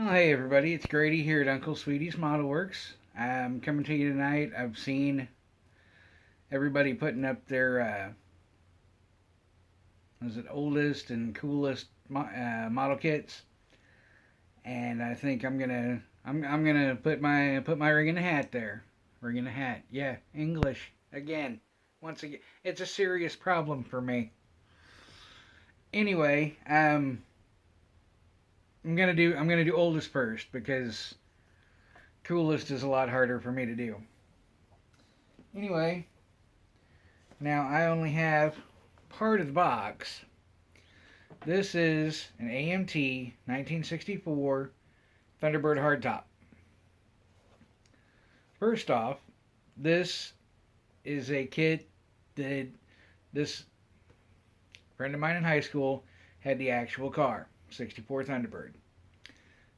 Well, hey everybody, it's Grady here at Uncle Sweetie's Model Works. I'm coming to you tonight. I've seen everybody putting up their oldest and coolest model kits, and I think I'm gonna put my ring in the hat there. Ring in the hat, yeah, English again. Once again, it's a serious problem for me. Anyway, I'm gonna do oldest first because coolest is a lot harder for me to do. Anyway, now I only have part of the box. This is an AMT 1964 Thunderbird hardtop. First off, this is a kit that this friend of mine in high school had the actual car, 64 Thunderbird.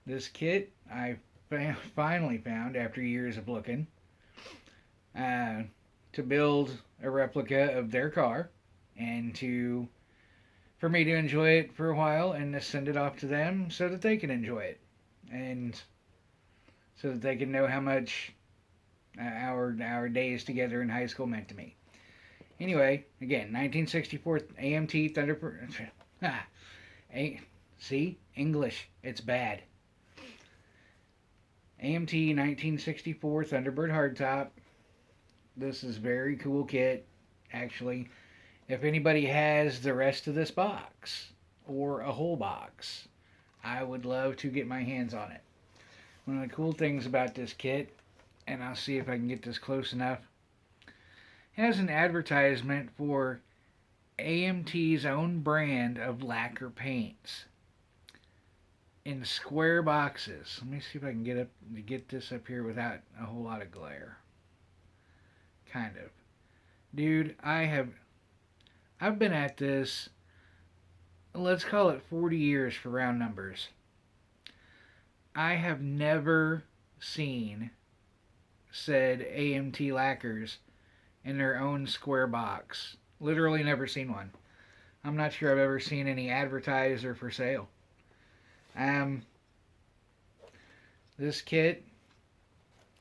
This kit I finally found after years of looking uh, to build a replica of their car and to for me to enjoy it for a while and to send it off to them so that they can enjoy it and so that they can know how much our days together in high school meant to me. Anyway, again, 1964 AMT Thunderbird. Ah, see, English, it's bad. AMT 1964 Thunderbird hardtop. This is a very cool kit, actually. If anybody has the rest of this box or a whole box, I would love to get my hands on it. One of the cool things about this kit, and I'll see if I can get this close enough, has an advertisement for AMT's own brand of lacquer paints in square boxes. Let me see if I can get this up here without a whole lot of glare. Kind of. Dude, I've been at this, let's call it 40 years for round numbers. I have never seen said AMT lacquers in their own square box. Literally never seen one. I'm not sure I've ever seen any advertised or for sale. This kit,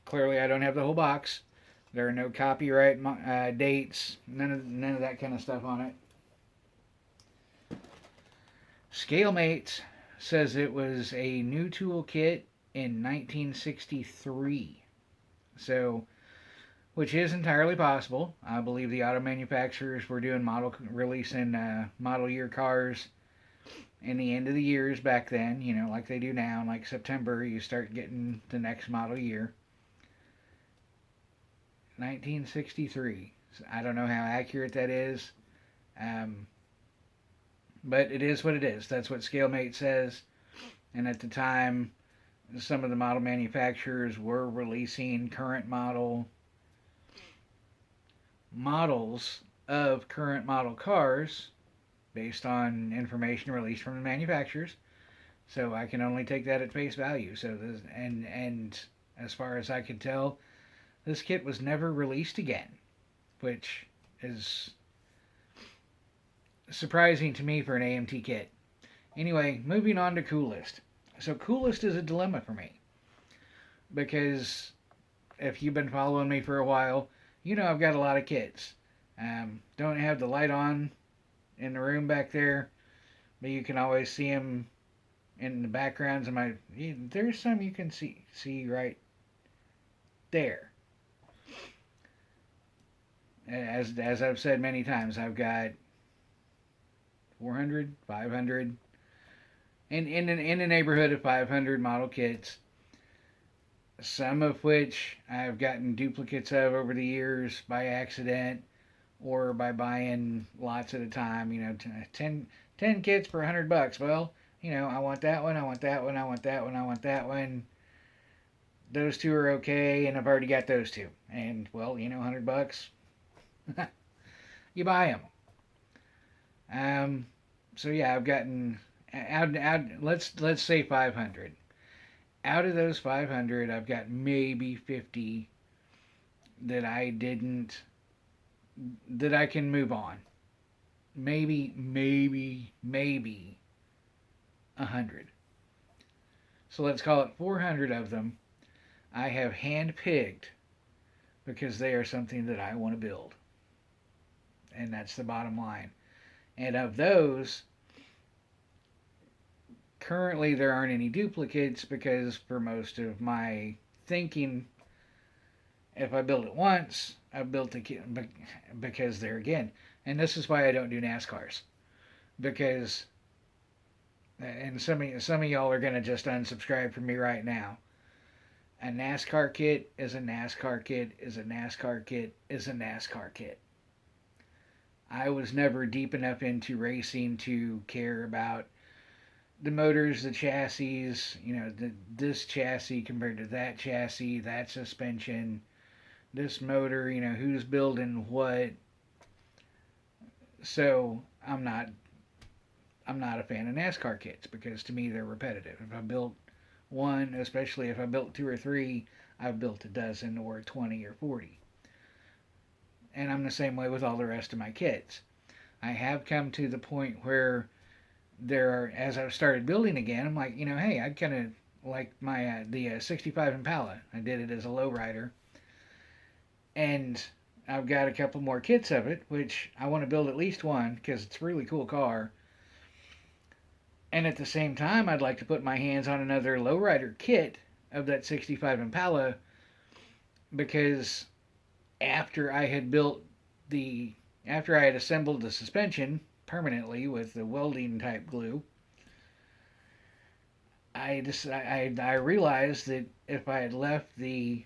clearly I don't have the whole box. There are no copyright dates, none of that kind of stuff on it. Scalemate says it was a new tool kit in 1963. So, which is entirely possible. I believe the auto manufacturers were doing releasing model year cars in the end of the years back then, like they do now. Like September, you start getting the next model year. 1963. I don't know how accurate that is, but it is what it is. That's what Scalemate says. And at the time, some of the model manufacturers were releasing current models of current model cars based on information released from the manufacturers. So I can only take that at face value. So this, and as far as I can tell, this kit was never released again, which is surprising to me for an AMT kit. Anyway, moving on to coolest. So coolest is a dilemma for me because if you've been following me for a while, I've got a lot of kits. Don't have the light on in the room back there, but you can always see them in the backgrounds of my. There's some you can see right there. As I've said many times, I've got 400, 500, in the neighborhood of 500 model kits. Some of which I've gotten duplicates of over the years by accident or by buying lots at a time. 10 kits for $100. Well, I want that one, I want that one, I want that one, I want that one. Those two are okay, and I've already got those two. And, well, $100. You buy them. So yeah, I've gotten out. Let's say 500. Out of those 500, I've got maybe 50 that I can move on. Maybe 100. So let's call it 400 of them I have hand-picked because they are something that I want to build. And that's the bottom line. And of those, currently there aren't any duplicates because for most of my thinking, if I build it once, I've built it because there again. And this is why I don't do NASCARs. Because, and some of y'all are going to just unsubscribe from me right now. A NASCAR kit is a NASCAR kit is a NASCAR kit is a NASCAR kit. I was never deep enough into racing to care about the motors, the chassis, this chassis compared to that chassis, that suspension, this motor, who's building what. So I'm not a fan of NASCAR kits because to me they're repetitive. If I built one, especially if I built two or three, I've built a dozen or 20 or 40. And I'm the same way with all the rest of my kits. I have come to the point where as I've started building again, I'm like, hey, I'd kind of like the 65 Impala. I did it as a lowrider. And I've got a couple more kits of it, which I want to build at least one because it's a really cool car. And at the same time, I'd like to put my hands on another lowrider kit of that 65 Impala because after I had assembled the suspension permanently with the welding type glue, I realized that if I had left the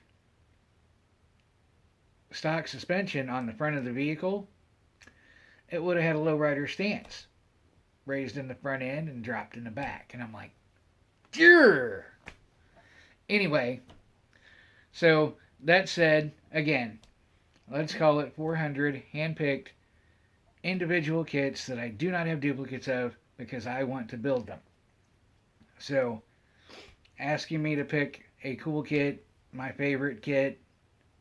stock suspension on the front of the vehicle, it would have had a lowrider stance, raised in the front end and dropped in the back. And I'm like, Grr! Anyway, so that said, again, let's call it 400 hand-picked individual kits that I do not have duplicates of because I want to build them. So, asking me to pick a cool kit, my favorite kit,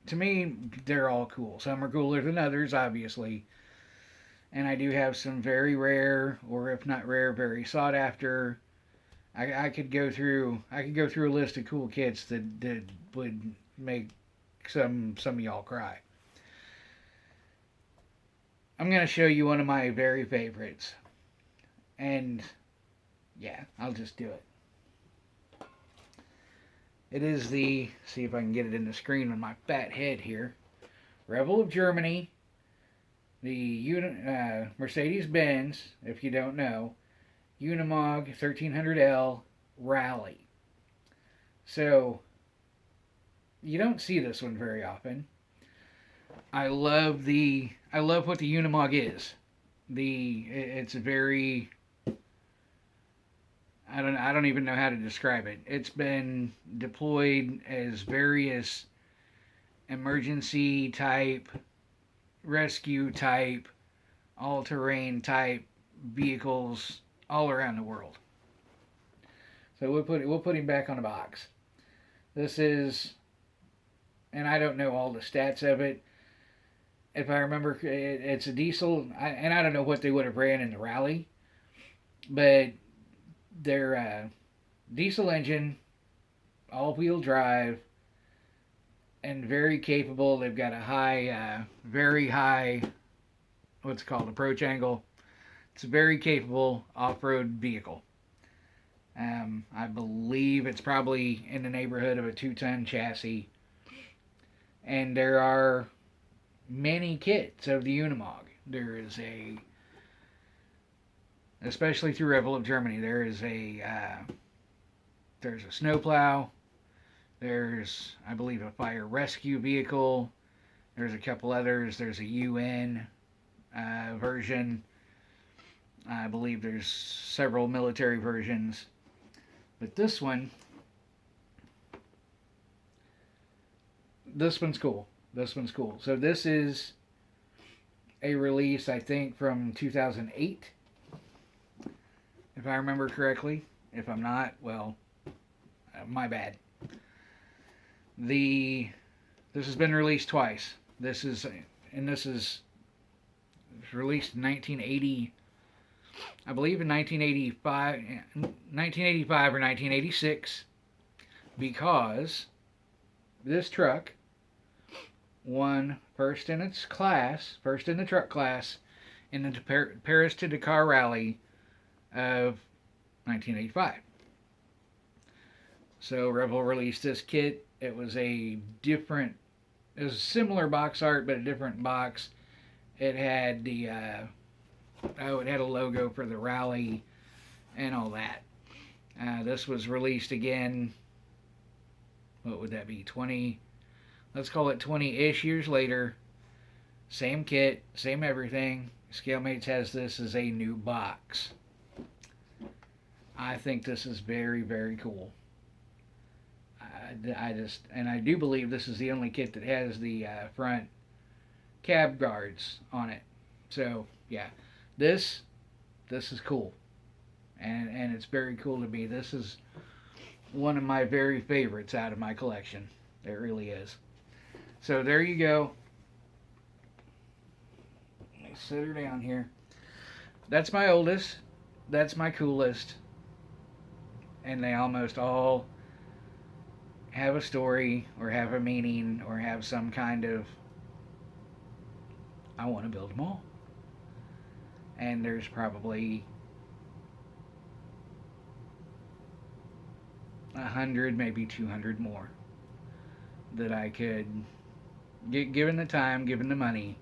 to me, they're all cool. Some are cooler than others, obviously. And I do have some very rare, or if not rare, very sought after. I could go through a list of cool kits that would make some of y'all cry. I'm going to show you one of my very favorites. And yeah, I'll just do it. It is see if I can get it in the screen on my fat head here. Revell of Germany. The Mercedes-Benz, if you don't know, Unimog 1300 L Rallye. So, you don't see this one very often. I love what the Unimog is. It's a very, I don't even know how to describe it. It's been deployed as various emergency type, rescue type, all-terrain type vehicles all around the world. So we'll put him back on the box. This is, and I don't know all the stats of it. If I remember, it's a diesel, and I don't know what they would have ran in the Rallye, but they're diesel engine, all-wheel drive, and very capable. They've got a very high, what's it called, approach angle. It's a very capable off-road vehicle. I believe it's probably in the neighborhood of a 2-ton chassis. And there are many kits of the Unimog. There is especially through Revell of Germany, there's a snowplow. There's, I believe, a fire rescue vehicle. There's a couple others. There's a UN version. I believe there's several military versions. But this one's cool. This one's cool. So this is a release, I think, from 2008, if I remember correctly. If I'm not, well, my bad. This has been released twice. This is released in 1980, I believe in 1985 or 1986, because this truck won first in its class, first in the truck class, in the Paris to Dakar Rally of 1985. So Revell released this kit. It was a similar box art, but a different box. It had it had a logo for the rally and all that. This was released again. What would that be? 20. Let's call it 20-ish years later. Same kit, same everything. Scalemates has this as a new box. I think this is very, very cool. I do believe this is the only kit that has the front cab guards on it. So yeah, this is cool, and it's very cool to me. This is one of my very favorites out of my collection. It really is. So there you go. Let me sit her down here. That's my oldest. That's my coolest. And they almost all have a story or have a meaning or have some kind of, I want to build them all. And there's probably 100, maybe 200 more that I could, given the time, given the money,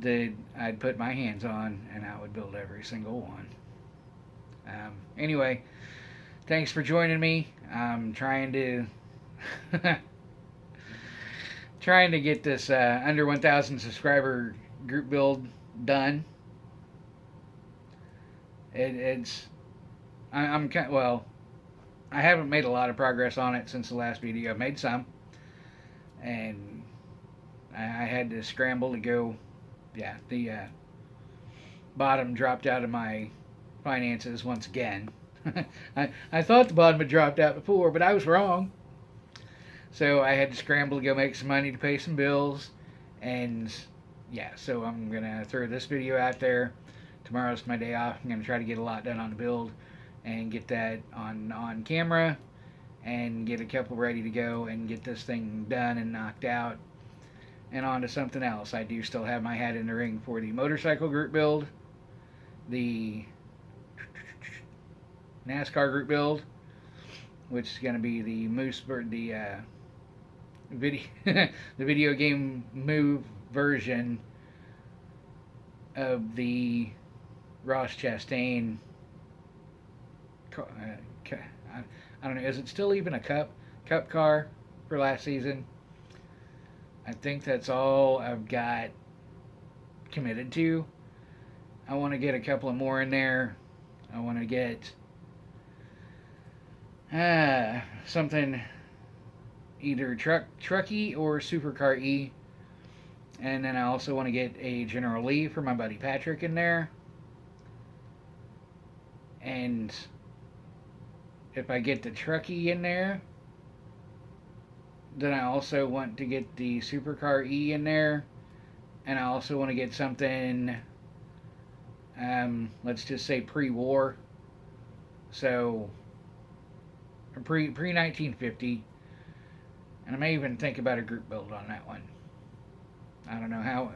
that I'd put my hands on, and I would build every single one. Anyway, thanks for joining me. I'm trying to get this under 1,000 subscriber group build done. I'm kind, well, I haven't made a lot of progress on it since the last video. I've made some, and I had to scramble to go. Yeah, the bottom dropped out of my finances once again. I thought the bottom had dropped out before, but I was wrong. So I had to scramble to go make some money to pay some bills, and yeah, so I'm gonna throw this video out there. Tomorrow's my day off. I'm gonna try to get a lot done on the build and get that on camera and get a couple ready to go and get this thing done and knocked out and on to something else. I do still have my hat in the ring for the motorcycle group build, the NASCAR group build, which is going to be the the video game move version of the Ross Chastain. I don't know. Is it still even a cup car for last season? I think that's all I've got committed to. I want to get a couple of more in there. I want to get something either trucky or supercar-y. And then I also want to get a General Lee for my buddy Patrick in there. And if I get the trucky in there, then I also want to get the supercar-y in there. And I also want to get something, let's just say pre-war. So pre-1950. And I may even think about a group build on that one. I don't know how.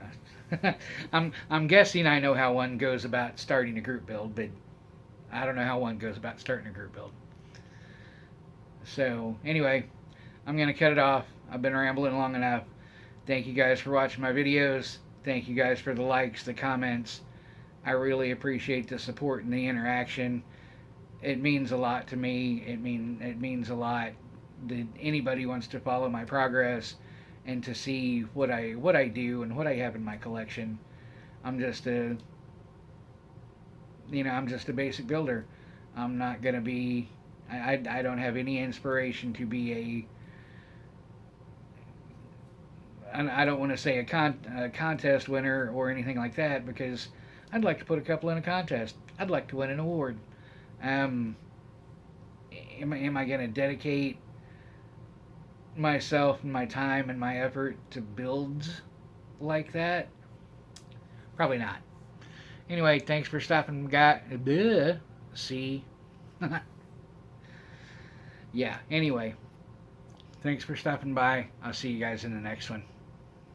I'm guessing I know how one goes about starting a group build, but I don't know how one goes about starting a group build. So anyway, I'm going to cut it off. I've been rambling long enough. Thank you guys for watching my videos. Thank you guys for the likes, the comments. I really appreciate the support and the interaction. It means a lot to me. It means a lot that anybody wants to follow my progress and to see what I do and what I have in my collection. I'm just a basic builder. I'm not gonna be. I don't have any inspiration to be I don't want to say a contest winner or anything like that, because I'd like to put a couple in a contest. I'd like to win an award. Am I going to dedicate myself and my time and my effort to builds like that? Probably not. Anyway, thanks for stopping, guys. See. yeah, anyway, thanks for stopping by. I'll see you guys in the next one.